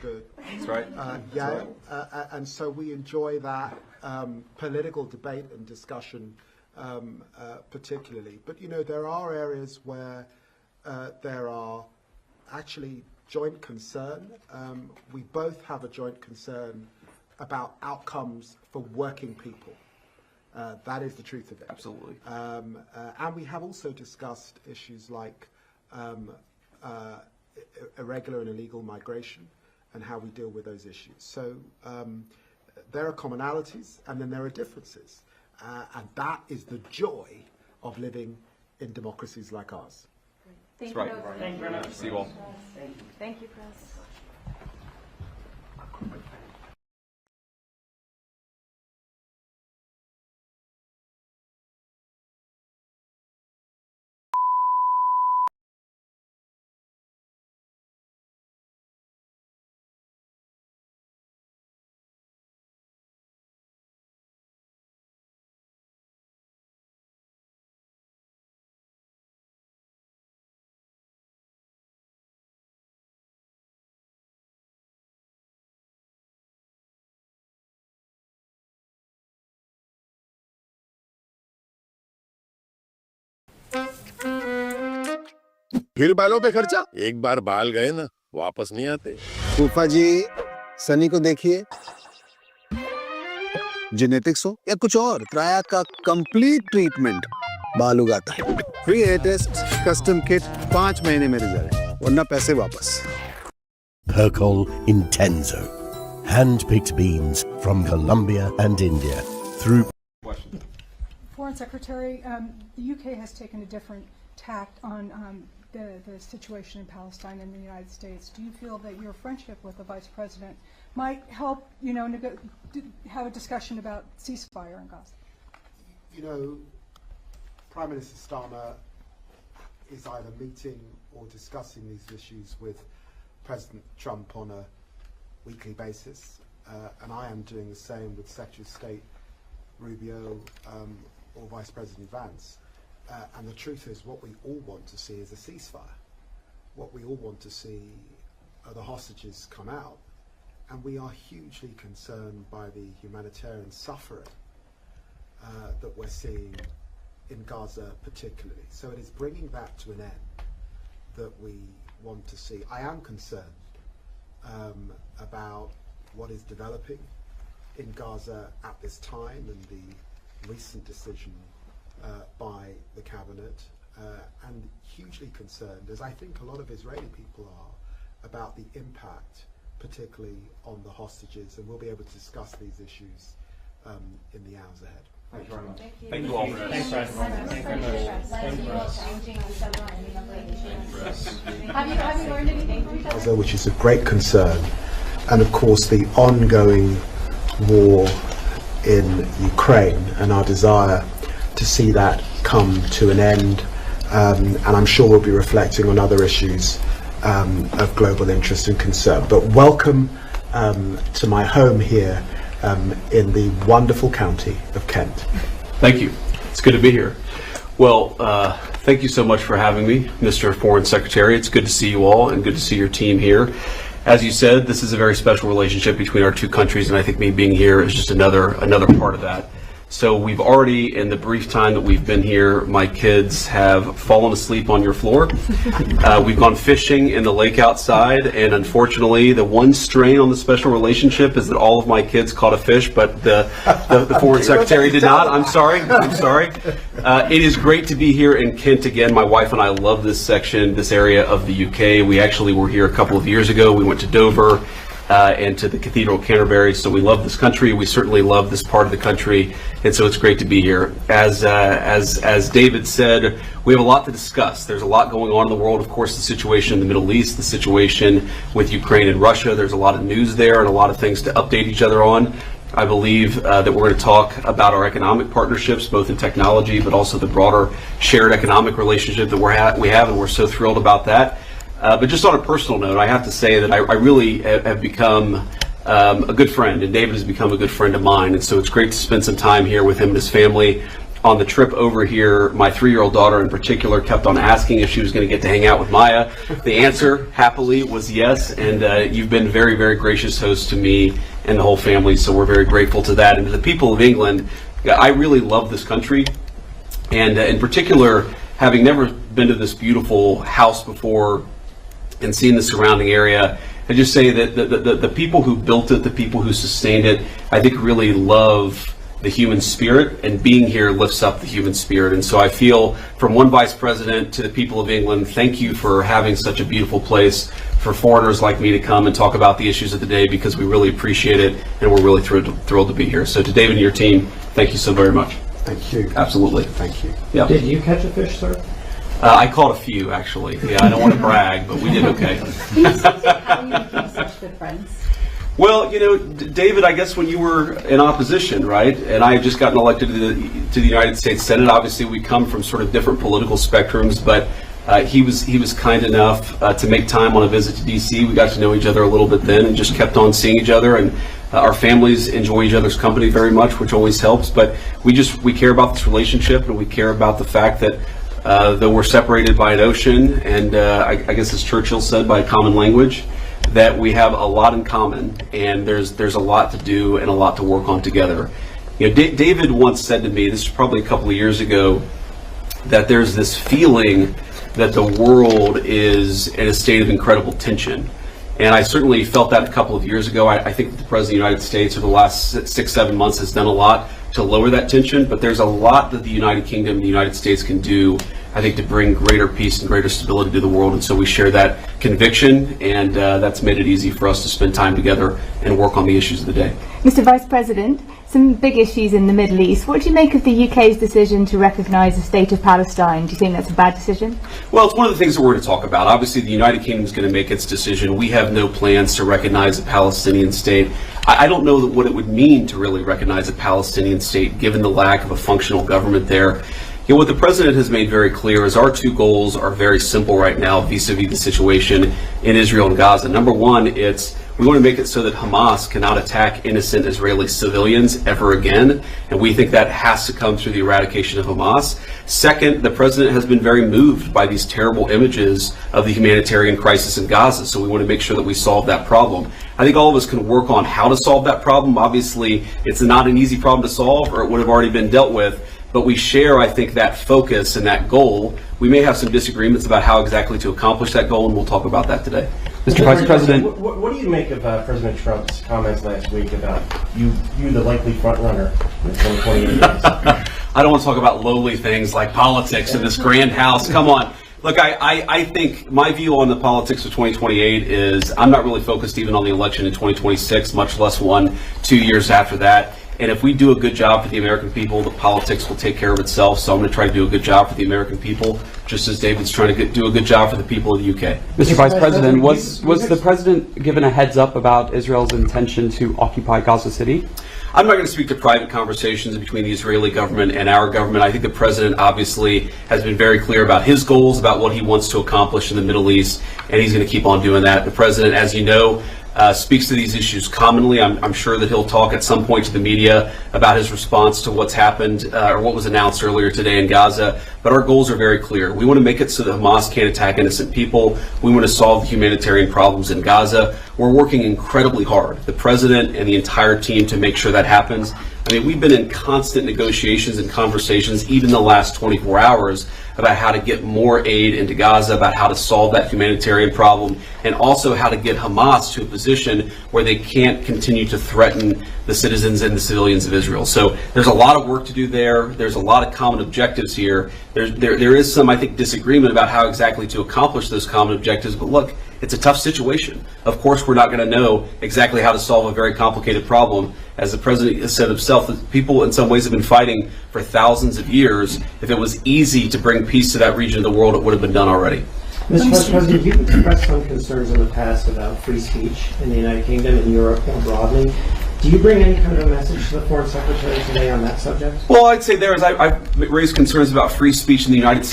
good. That's right. And so we enjoy that political debate and discussion particularly. But, you know, there are areas where there are actually joint concern. We both have a joint concern about outcomes for working people. That is the truth of it. Absolutely. And we have also discussed issues like irregular and illegal migration and how we deal with those issues. So there are commonalities and then there are differences. And that is the joy of living in democracies like ours. That's right. Thank you very much. See you all. Thank you, Chris. फिर बालों पे खर्चा, एक बार बाल गए ना वापस नहीं आते। फूफा जी, सनी को देखिए, जेनेटिक्स हो या कुछ और, ट्राया का कंप्लीट ट्रीटमेंट बाल उगाता है। Free hair test, custom kit, 5 महीने में रिजल्ट, वरना पैसे वापस। Percol Intenso, hand-picked beans from Colombia and India through. Foreign Secretary, the UK has taken a different tact on the situation in Palestine and the United States. Do you feel that your friendship with the Vice President might help, you know, have a discussion about ceasefire in Gaza? You know, Prime Minister Starmer is either meeting or discussing these issues with President Trump on a weekly basis, and I am doing the same with Secretary of State Rubio or Vice President Vance. And the truth is, what we all want to see is a ceasefire. What we all want to see are the hostages come out. And we are hugely concerned by the humanitarian suffering that we're seeing in Gaza particularly. So it is bringing that to an end that we want to see. I am concerned about what is developing in Gaza at this time and the recent decision by the cabinet, and hugely concerned, as I think a lot of Israeli people are, about the impact, particularly on the hostages, and we'll be able to discuss these issues in the hours ahead. Thank you very much. Thank you. Thank you all. Thanks, President. Thank you very much. Have you learned anything from Gaza, which is a great concern, and of course the ongoing war in Ukraine and our desire to see that come to an end, and I'm sure we'll be reflecting on other issues of global interest and concern. But welcome to my home here in the wonderful county of Kent. Thank you. It's good to be here. Well, thank you so much for having me, Mr. Foreign Secretary. It's good to see you all and good to see your team here. As you said, this is a very special relationship between our two countries, and I think me being here is just another part of that. So we've already, in the brief time that we've been here, my kids have fallen asleep on your floor. We've gone fishing in the lake outside, and unfortunately, the one strain on the special relationship is that all of my kids caught a fish, but the Foreign Secretary did not. I'm sorry. It is great to be here in Kent again. My wife and I love this section, this area of the UK. We actually were here a couple of years ago. We went to Dover and to the Cathedral of Canterbury. So we love this country. We certainly love this part of the country, and so it's great to be here. As David said, we have a lot to discuss. There's a lot going on in the world. Of course, the situation in the Middle East, the situation with Ukraine and Russia. There's a lot of news there and a lot of things to update each other on. I believe that we're going to talk about our economic partnerships, both in technology, but also the broader shared economic relationship that we have, and we're so thrilled about that. But just on a personal note, I have to say that I really have become a good friend, and David has become a good friend of mine, and so it's great to spend some time here with him and his family. on the trip over here, my 3-year-old daughter in particular kept on asking if she was going to get to hang out with Maya. The answer, happily, was yes, and you've been very, very gracious host to me and the whole family, so we're very grateful to that. And to the people of England, I really love this country, and in particular, having never been to this beautiful house before and seen the surrounding area, I just say that the people who built it, the people who sustained it, I think really love the human spirit, and being here lifts up the human spirit. And so I feel, from one vice president to the people of England, thank you for having such a beautiful place for foreigners like me to come and talk about the issues of the day, because we really appreciate it and we're really thrilled to be here. So to David and your team, thank you so very much. Thank you. Absolutely. Thank you. Yeah. Did you catch a fish, sir? I caught a few, actually. Yeah, I don't want to brag, but we did okay. Can you speak to how you became such good friends? Well, you know, David, I guess when you were in opposition, right, and I had just gotten elected to the United States Senate, obviously we come from sort of different political spectrums, but he was kind enough to make time on a visit to D.C. We got to know each other a little bit then and just kept on seeing each other, and our families enjoy each other's company very much, which always helps. But we care about this relationship, and we care about the fact that though we're separated by an ocean, and I guess as Churchill said, by a common language, that we have a lot in common, and there's a lot to do and a lot to work on together. You know, David once said to me, this is probably a couple of years ago, that there's this feeling that the world is in a state of incredible tension. And I certainly felt that a couple of years ago. I think that the President of the United States over the last 6-7 months has done a lot to lower that tension, but there's a lot that the United Kingdom and the United States can do, I think, to bring greater peace and greater stability to the world. And so we share that conviction, and that's made it easy for us to spend time together and work on the issues of the day. Mr. Vice President, some big issues in the Middle East. What do you make of the UK's decision to recognise the state of Palestine? Do you think that's a bad decision? Well, it's one of the things that we're going to talk about. Obviously, the United Kingdom is going to make its decision. We have no plans to recognize a Palestinian state. I don't know what it would mean to really recognize a Palestinian state, given the lack of a functional government there. You know, what the President has made very clear is our two goals are very simple right now vis-a-vis the situation in Israel and Gaza. Number one, we want to make it so that Hamas cannot attack innocent Israeli civilians ever again, and we think that has to come through the eradication of Hamas. Second, the President has been very moved by these terrible images of the humanitarian crisis in Gaza, so we want to make sure that we solve that problem. I think all of us can work on how to solve that problem. Obviously, it's not an easy problem to solve, or it would have already been dealt with. But we share, I think, that focus and that goal. We may have some disagreements about how exactly to accomplish that goal, and we'll talk about that today. Mr. Vice President, what do you make of President Trump's comments last week about you the likely front runner in the 2028 race? I don't want to talk about lowly things like politics in this grand house. Come on. Look, I think my view on the politics of 2028 is I'm not really focused even on the election in 2026, much less 1-2 years after that. And if we do a good job for the American people, the politics will take care of itself. So I'm going to try to do a good job for the American people, just as David's trying to do a good job for the people of the UK. Mr. Vice President, was the President given a heads up about Israel's intention to occupy Gaza City? I'm not going to speak to private conversations between the Israeli government and our government. I think the President obviously has been very clear about his goals, about what he wants to accomplish in the Middle East, and he's going to keep on doing that. The President, as you know, speaks to these issues commonly. I'm sure that he'll talk at some point to the media about his response to what's happened or what was announced earlier today in Gaza. But our goals are very clear. We want to make it so that Hamas can't attack innocent people. We want to solve the humanitarian problems in Gaza. We're working incredibly hard, the President and the entire team, to make sure that happens. I mean, we've been in constant negotiations and conversations, even the last 24 hours, about how to get more aid into Gaza, about how to solve that humanitarian problem, and also how to get Hamas to a position where they can't continue to threaten the citizens and the civilians of Israel. So there's a lot of work to do there. There's a lot of common objectives here. There is some, I think, disagreement about how exactly to accomplish those common objectives, but look, it's a tough situation. Of course, we're not going to know exactly how to solve a very complicated problem. As the President has said himself, that people in some ways have been fighting for thousands of years. If it was easy to bring peace to that region of the world, it would have been done already. Mr. Vice President, you've expressed some concerns in the past about free speech in the United Kingdom and Europe more broadly. Do you bring any kind of a message to the Foreign Secretary today on that subject? Well, I'd say I've raised concerns about free speech in the United States